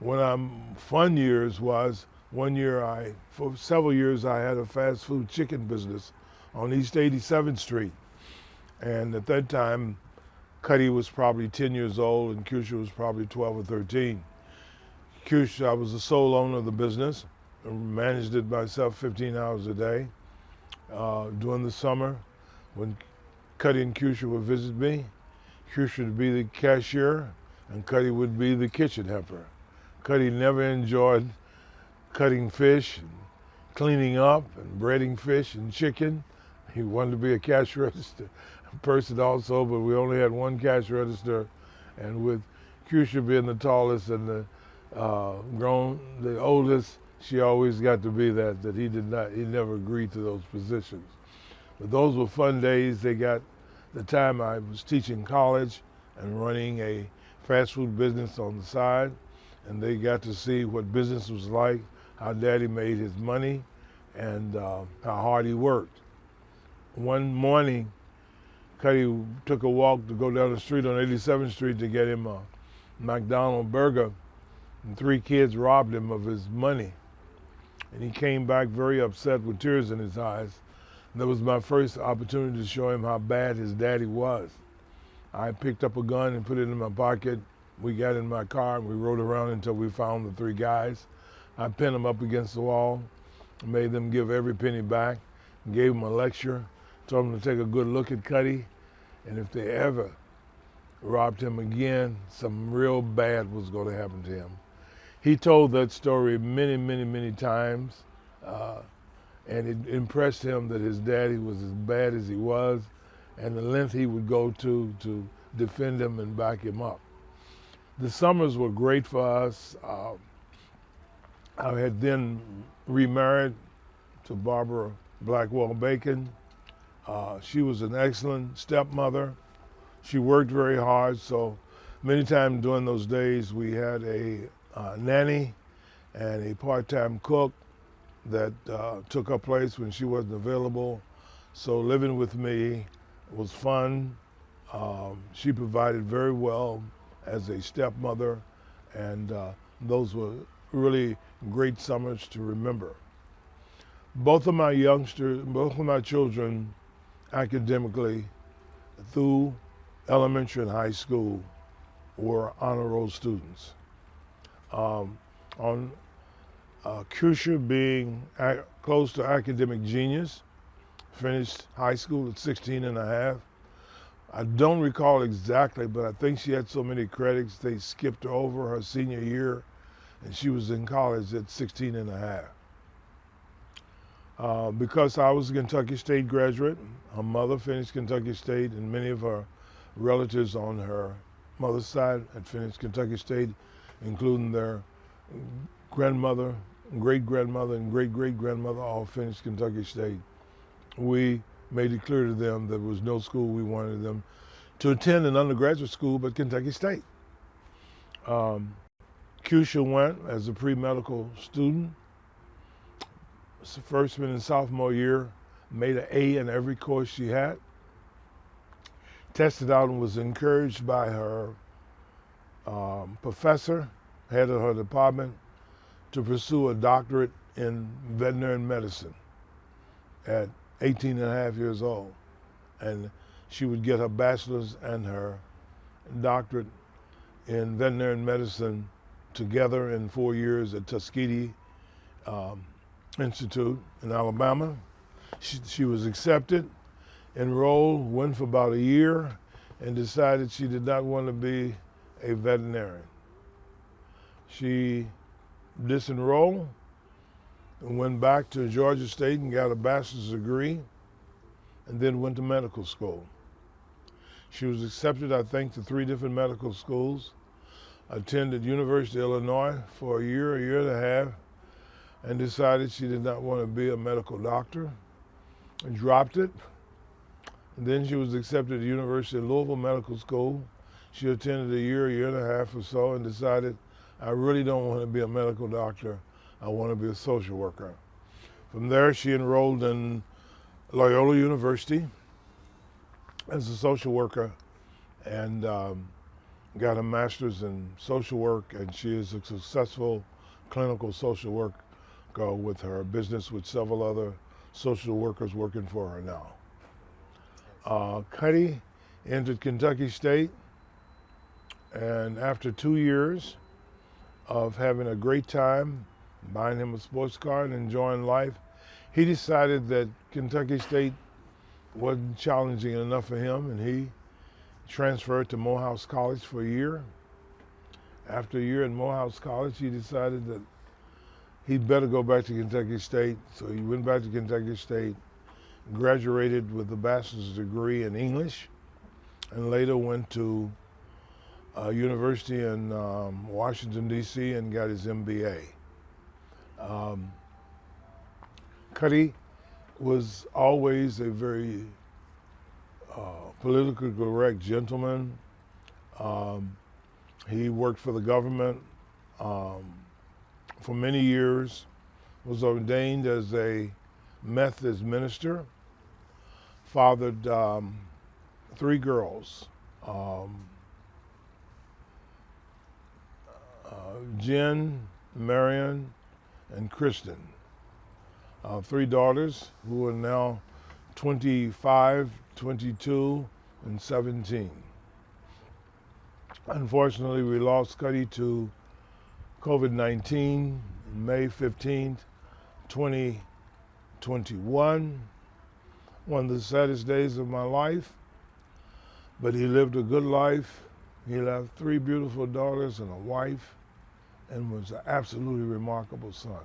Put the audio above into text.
One of my fun years was one year for several years, I had a fast food chicken business on East 87th Street. And at that time, Cuttie was probably 10 years old and Cusha was probably 12 or 13. Cusha, I was the sole owner of the business, and managed it myself 15 hours a day. During the summer, when Cuttie and Cusha would visit me, Cusha would be the cashier and Cuttie would be the kitchen helper. Cuttie never enjoyed cutting fish and cleaning up and breading fish and chicken. He wanted to be a cash register person also, but we only had one cash register. And with Cusha being the tallest and the oldest, she always got to be that he never agreed to those positions. But those were fun days. They got the time I was teaching college and running a fast food business on the side, and they got to see what business was like, how Daddy made his money, and how hard he worked. One morning, Cuttie took a walk to go down the street on 87th Street to get him a McDonald's burger, and three kids robbed him of his money. And he came back very upset with tears in his eyes. And that was my first opportunity to show him how bad his daddy was. I picked up a gun and put it in my pocket. We got in my car and we rode around until we found the three guys. I pinned them up against the wall, made them give every penny back, gave them a lecture, told them to take a good look at Cuttie, and if they ever robbed him again, something real bad was going to happen to him. He told that story many, many, many times, and it impressed him that his daddy was as bad as he was, and the length he would go to defend him and back him up. The summers were great for us. I had then remarried to Barbara Blackwell Bacon. She was an excellent stepmother. She worked very hard, so many times during those days we had a nanny and a part-time cook that took her place when she wasn't available. So living with me was fun. She provided very well as a stepmother, and those were really great summers to remember. Both of my children academically through elementary and high school were honor roll students. On Cusha being close to academic genius, finished high school at 16 and a half. I don't recall exactly, but I think she had so many credits they skipped her over her senior year, and she was in college at 16 and a half. Because I was a Kentucky State graduate, her mother finished Kentucky State, and many of her relatives on her mother's side had finished Kentucky State, including their grandmother, great-grandmother, and great-great-grandmother all finished Kentucky State. We made it clear to them there was no school we wanted them to attend an undergraduate school but Kentucky State. Cusha went as a pre-medical student. Freshman and sophomore year, made an A in every course she had. Tested out and was encouraged by her professor, head of her department, to pursue a doctorate in veterinary medicine at 18 and a half years old. And she would get her bachelor's and her doctorate in veterinary medicine together in 4 years at Tuskegee Institute in Alabama. She was accepted, enrolled, went for about a year, and decided she did not want to be a veterinarian. She disenrolled and went back to Georgia State and got a bachelor's degree, and then went to medical school. She was accepted, I think, to 3 different medical schools, attended University of Illinois for a year and a half, and decided she did not want to be a medical doctor, and dropped it. And then she was accepted at the University of Louisville Medical School. She attended a year and a half or so, and decided, I really don't want to be a medical doctor. I want to be a social worker. From there, she enrolled in Loyola University as a social worker, and got a master's in social work, and she is a successful clinical social worker with her business with several other social workers working for her now. Cuttie entered Kentucky State, and after 2 years of having a great time, buying him a sports car and enjoying life, he decided that Kentucky State wasn't challenging enough for him, and he transferred to Morehouse College for a year. After a year at Morehouse College, he decided that he'd better go back to Kentucky State. So he went back to Kentucky State, graduated with a bachelor's degree in English, and later went to a university in Washington, D.C. and got his MBA. Cuttie was always a very politically correct gentleman. He worked for the government for many years, was ordained as a Methodist minister, fathered 3 girls, Jen, Marion, and Kristen. 3 daughters who are now 25, 22, and 17. Unfortunately, we lost Cuttie to COVID-19 May 15th, 2021. One of the saddest days of my life, but he lived a good life. He left 3 beautiful daughters and a wife, and was an absolutely remarkable son.